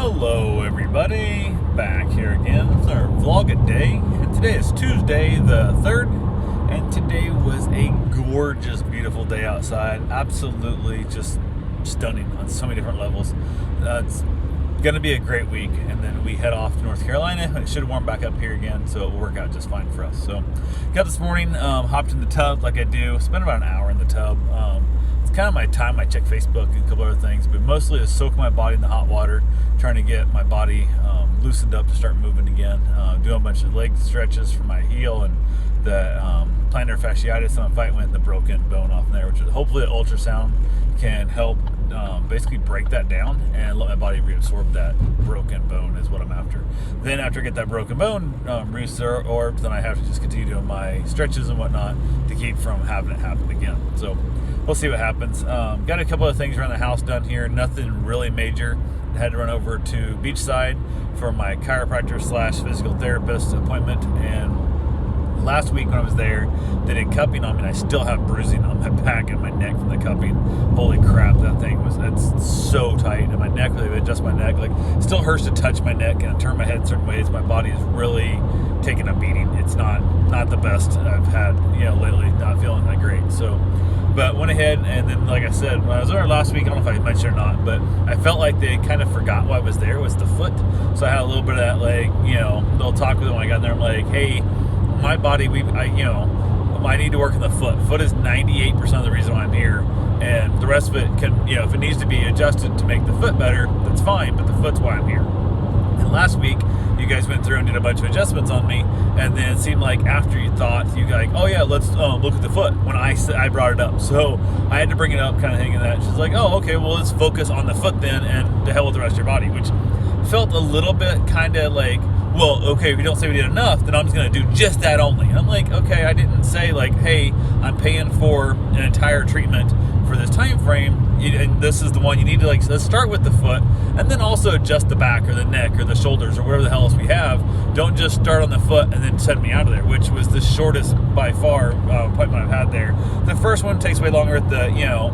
Hello everybody, back here again with our vlog a day, and today is Tuesday the 3rd, and today was a gorgeous, beautiful day outside. Absolutely just stunning on so many different levels. It's gonna be a great week, and then we head off to North Carolina. It should warm back up here again, so it will work out just fine for us. So got this morning, hopped in the tub like I do, spent about an hour in the tub. It's kind of my time. I check Facebook and a couple other things, but mostly to soak my body in the hot water, trying to get my body loosened up to start moving again. Doing a bunch of leg stretches for my heel and the plantar fasciitis I'm fighting with, the broken bone off there, which is hopefully the ultrasound can help basically break that down and let my body reabsorb that broken bone is what I'm after. Then after I get that broken bone reabsorbed, then I have to just continue doing my stretches and whatnot to keep from having it happen again. So we'll see what happens. Got a couple of things around the house done here, nothing really major. I had to run over to Beachside for my chiropractor / physical therapist appointment, and last week when I was there, they did cupping on me, and I still have bruising on my back and my neck from the cupping. Holy crap, it's so tight, and my neck, really adjust my neck, like still hurts to touch my neck and turn my head certain ways. My body is really taking a beating. It's not the best I've had, lately, not feeling that great. So, but went ahead, and then like I said, when I was there last week, I don't know if I mentioned or not, but I felt like they kind of forgot why I was there, was the foot. So I had a little bit of that, like, little talk with them when I got there. I'm like, hey, my body, I need to work on the foot. Foot is 98% of the reason why I'm here, and the rest of it can, if it needs to be adjusted to make the foot better, that's fine, but the foot's why I'm here. And last week, you guys went through and did a bunch of adjustments on me, and then it seemed like after you thought, you guys, oh yeah, let's look at the foot, when I brought it up. So I had to bring it up, kind of thinking that. She's like, oh, okay, well, let's focus on the foot then, and the hell with the rest of your body, which felt a little bit kind of like, well, okay, if you don't say we did enough, then I'm just going to do just that only. And I'm like, okay, I didn't say like, hey, I'm paying for an entire treatment for this time frame, and this is the one you need to, like, let's start with the foot, and then also adjust the back or the neck or the shoulders or whatever the hell else we have. Don't just start on the foot and then send me out of there, which was the shortest by far appointment I've had there. The first one takes way longer at the,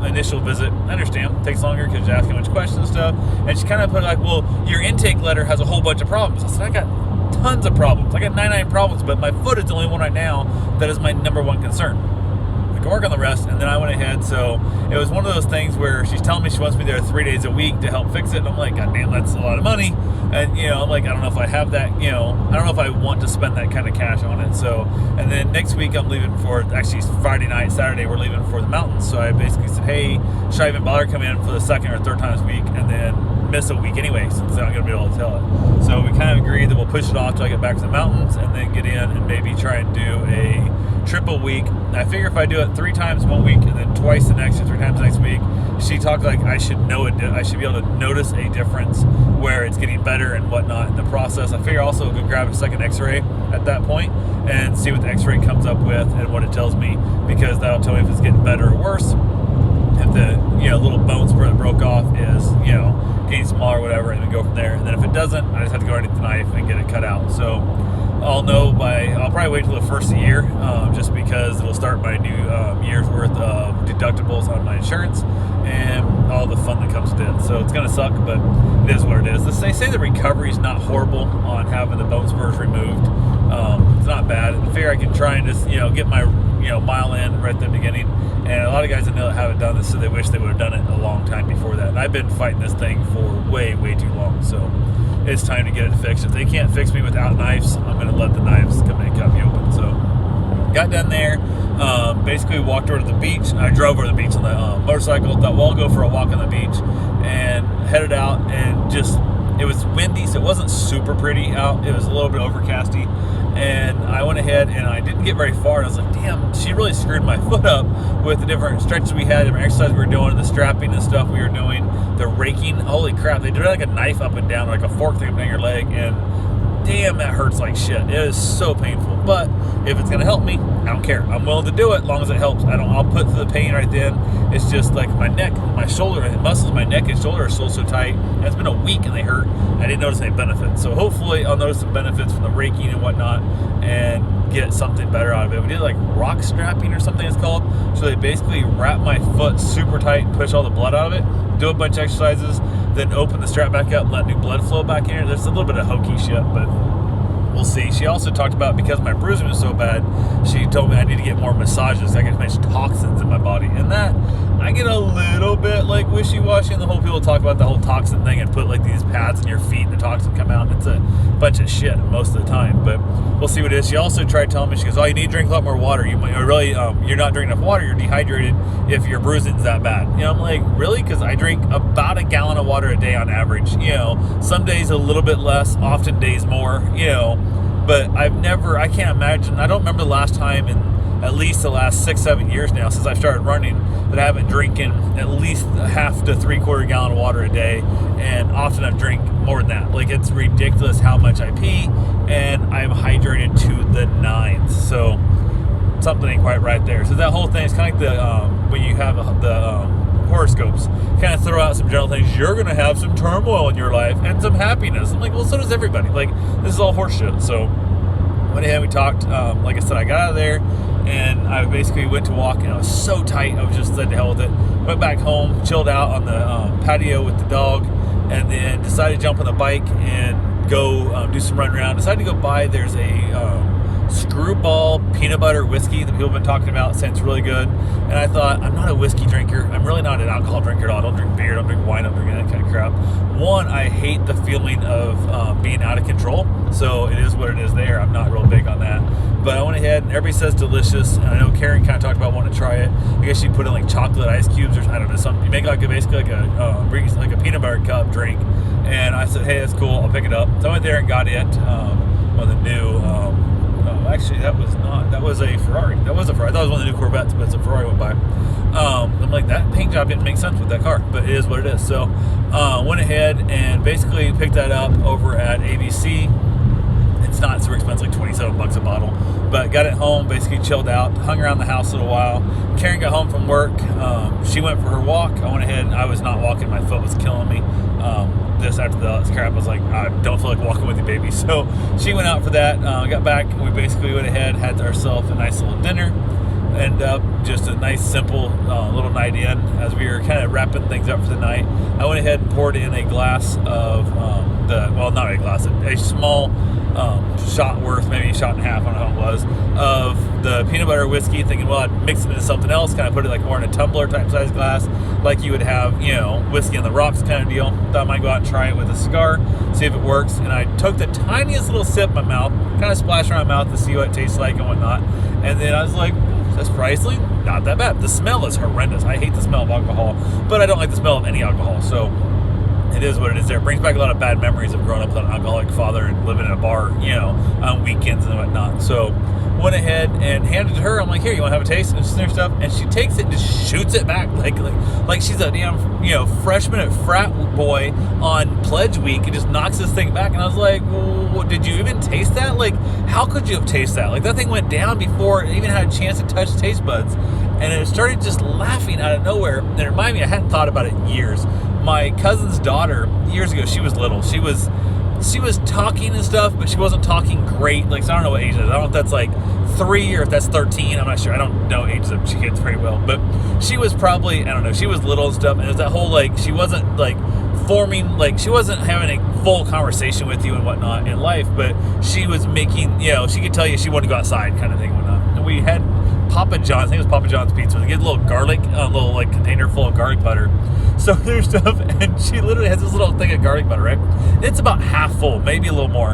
initial visit. I understand, it takes longer because you're asking a bunch of questions and stuff, and she kind of put like, well, your intake letter has a whole bunch of problems. I said, I got tons of problems. I got 99 problems, but my foot is the only one right now that is my number one concern. I can work on the rest. And then I went ahead, so it was one of those things where she's telling me she wants me there 3 days a week to help fix it, and I'm like, God damn, that's a lot of money. And I'm like, I don't know if I have that, I don't know if I want to spend that kind of cash on it. So, and then next week I'm leaving for, actually Friday night, Saturday, we're leaving for the mountains. So I basically said, hey, should I even bother coming in for the second or third time this week, and then miss a week anyway, since I'm not going to be able to tell it. So we kind of agreed that we'll push it off till I get back to the mountains, and then get in and maybe try and do a triple week. I figure if I do it 3 times one week and then twice the next, or 3 times the next week, she talked like I should know it. I should be able to notice a difference where it's getting better and whatnot in the process. I figure also I could grab a second X-ray at that point and see what the X-ray comes up with and what it tells me, because that'll tell me if it's getting better or worse. If the little bone spur that broke off is getting smaller or whatever, and then go from there. And then if it doesn't, I just have to go underneath the knife and get it cut out. So I'll know I'll probably wait till the first of the year, just because it'll start my new year's worth of deductibles on my insurance and all the fun that comes with it. So it's gonna suck, but it is what it is. They say the recovery is not horrible on having the bone spurs removed. It's not bad. I figure I can try and just get my mile in right at the beginning. And a lot of guys I know that haven't done this, so they wish they would have done it a long time before that. And I've been fighting this thing for way, way too long. So it's time to get it fixed. If they can't fix me without knives, I'm going to let the knives come in and cut me open. So got done there. Basically walked over to the beach. I drove over to the beach on the motorcycle. Thought, well, I'll go for a walk on the beach, and headed out, and it was windy, so it wasn't super pretty out. It was a little bit overcasty. And I went ahead and I didn't get very far. And I was like, damn, she really screwed my foot up with the different stretches we had, different exercises we were doing, the strapping and stuff we were doing, the raking. Holy crap, they did like a knife up and down, like a fork thing up in your leg. And damn, that hurts like shit. It is so painful. But if it's gonna help me, I don't care. I'm willing to do it as long as it helps. I'll put through the pain right then. It's just like my neck, my shoulder, and muscles, my neck and shoulder are so tight. And it's been a week and they hurt. I didn't notice any benefits. So hopefully I'll notice some benefits from the raking and whatnot and get something better out of it. We did like rock strapping or something it's called. So they basically wrap my foot super tight and push all the blood out of it. Do a bunch of exercises. then open the strap back up and let new blood flow back in here. There's a little bit of hokey shit, but we'll see. She also talked about, because my bruising was so bad, she told me I need to get more massages. I get too much toxins in my body. And that, I get a little bit like wishy-washy, and the whole people talk about the whole toxin thing and put like these pads in your feet and the toxin come out. It's a bunch of shit most of the time, but we'll see what it is. She also tried telling me, she goes, oh, you need to drink a lot more water. You might really, you're not drinking enough water. You're dehydrated if your bruising's that bad. You know, I'm like, really? Because I drink about a gallon of water a day on average. You know, some days a little bit less, often days more, you know, but I can't imagine, I don't remember the last time in at least the last 6-7 years now since I started running that I haven't drinking at least a half to 3/4 gallon of water a day, and often I've drank more than that. Like, it's ridiculous how much I pee, and I'm hydrated to the nines. So something ain't quite right there. So that whole thing is kind of like the when you have the horoscopes, kind of throw out some general things. You're going to have some turmoil in your life and some happiness. I'm like, well, so does everybody. Like, this is all horseshit. So went ahead, we talked. Like I said, I got out of there, and I basically went to walk, and I was so tight, I was just said to hell with it. Went back home, chilled out on the patio with the dog, and then decided to jump on the bike and go do some run around. Decided to go buy, there's a Screwball peanut butter whiskey that people have been talking about, saying it's really good. And I thought, I'm not a whiskey drinker. I'm really not an alcohol drinker at all. I don't drink beer, I don't drink wine, I don't drink that kind of crap. One, I hate the feeling of being out of control. So it is what it is there. I'm not real big on that. But I went ahead, and everybody says delicious. And I know Karen kind of talked about wanting to try it. I guess she put in like chocolate ice cubes, or I don't know, something. You make like basically like a peanut butter cup drink. And I said, hey, that's cool, I'll pick it up. So I went there and got it. One of the new, actually, that was a Ferrari. That was a Ferrari. I thought it was one of the new Corvettes, but it's a Ferrari went by. I'm like, that paint job didn't make sense with that car, but it is what it is. So went ahead and basically picked that up over at ABC. It's not super expensive, like $27 a bottle, but got it home, basically chilled out, hung around the house a little while. Karen got home from work. She went for her walk. I went ahead, I was not walking. My foot was killing me. This after the crap, I was like, I don't feel like walking with you, baby. So she went out for that. Got back, and we basically went ahead, had ourselves a nice little dinner. Ended up just a nice, simple little night in. As we were kind of wrapping things up for the night, I went ahead and poured in a glass of not a glass, a small shot worth, maybe a shot and a half, I don't know how it was, of the peanut butter whiskey, thinking, well, I'd mix it into something else, kind of put it like more in a tumbler type size glass, like you would have, you know, whiskey on the rocks kind of deal. Thought I might go out and try it with a cigar, see if it works. And I took the tiniest little sip in my mouth, kind of splashed around my mouth to see what it tastes like and whatnot. And then I was like, surprisingly, not that bad. The smell is horrendous. I hate the smell of alcohol, but I don't like the smell of any alcohol. So it is what it is there. It brings back a lot of bad memories of growing up with an alcoholic father and living in a bar, you know, on weekends and whatnot. So went ahead and handed it to her. I'm like, here, you want to have a taste and some stuff? And she takes it and just shoots it back like she's a damn, you know, freshman at frat boy on pledge week, and just knocks this thing back. And I was like, well, did you even taste that? Like, how could you have tasted that? Like, that thing went down before it even had a chance to touch taste buds. And it started just laughing out of nowhere. And it reminded me, I hadn't thought about it in years. My cousin's daughter, years ago, she was little. She was talking and stuff, but she wasn't talking great. Like, so I don't know what age it is. I don't know if that's like 3 or if that's 13. I'm not sure. I don't know ages of kids pretty well. But she was probably, I don't know, she was little and stuff. And it was that whole, like, she wasn't like forming, like, she wasn't having a full conversation with you and whatnot in life, but she was making, you know, she could tell you she wanted to go outside kind of thing and whatnot. And we had Papa John's, I think it was Papa John's Pizza. They get a little garlic, a little like container full of garlic butter. So there's stuff, and she literally has this little thing of garlic butter, right? It's about half full, maybe a little more,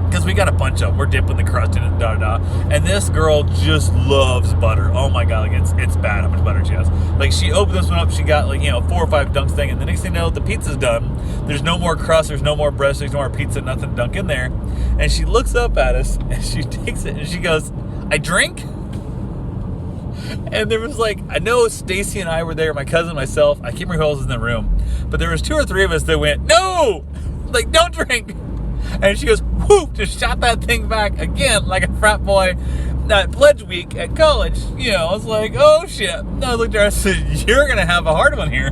because we got a bunch of them. We're dipping the crust in it, and this girl just loves butter. Oh my god, like it's bad how much butter she has. Like, she opened this one up, she got, like, you know, 4 or 5 dunks thing, and the next thing you know, the pizza's done. There's no more crust, there's no more breast, there's no more pizza, nothing to dunk in there. And she looks up at us, and she takes it, and she goes, I drink? And there was, like, I know Stacy and I were there, my cousin, myself, I can't remember who else was in the room, but there was 2 or 3 of us that went, no! Like, don't drink! And she goes, whoop, just shot that thing back again like a frat boy at pledge week at college. You know, I was like, oh shit. And I looked at her, I said, you're gonna have a hard one here.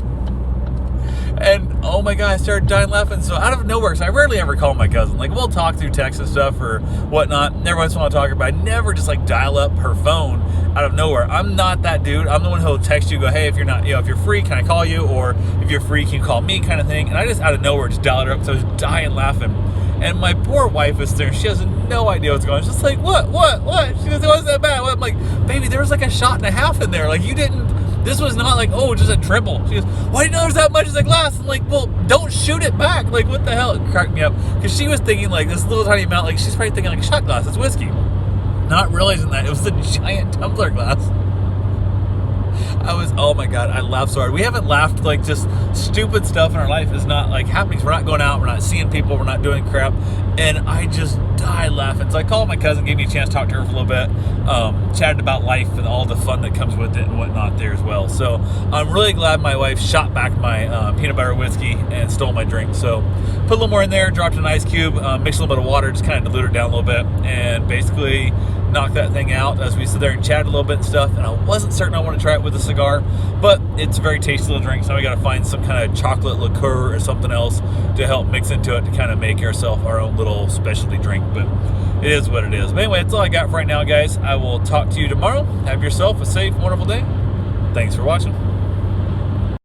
And oh my god, I started dying laughing. So out of nowhere, so I rarely ever call my cousin. Like, we'll talk through text and stuff or whatnot. Every once in a while I'll talk to her, but I never just like dial up her phone out of nowhere. I'm not that dude. I'm the one who'll text you, go, hey, if you're not, if you're free, can I call you? Or if you're free, can you call me, kind of thing. And I just out of nowhere just dialed her up, so I was dying laughing. And my poor wife is there. She has no idea what's going on. She's just like, what? She goes, it wasn't that bad. I'm like, baby, there was like a shot and a half in there. Like, you didn't, this was not like, oh, just a dribble. She goes, why do you know there's that much as a glass? I'm like, well, don't shoot it back. Like, what the hell? It cracked me up. Because she was thinking like this little tiny amount, like she's probably thinking like a shot glass, it's whiskey. Not realizing that it was a giant tumbler glass. I was, oh my God, I laughed so hard. We haven't laughed, like, just stupid stuff in our life is not like happening. We're not going out, we're not seeing people, we're not doing crap. And I just died laughing. So I called my cousin, gave me a chance to talk to her for a little bit, chatted about life and all the fun that comes with it and whatnot there as well. So I'm really glad my wife shot back my peanut butter whiskey and stole my drink. So put a little more in there, dropped an ice cube, mixed a little bit of water, just kind of dilute it down a little bit, and basically knock that thing out as we sit there and chat a little bit and stuff. And I wasn't certain I want to try it with a cigar, but it's a very tasty little drink. So we got to find some kind of chocolate liqueur or something else to help mix into it to kind of make ourselves our own little specialty drink. But it is what it is. But anyway, that's all I got for right now, guys. I will talk to you tomorrow. Have yourself a safe, wonderful day. Thanks for watching.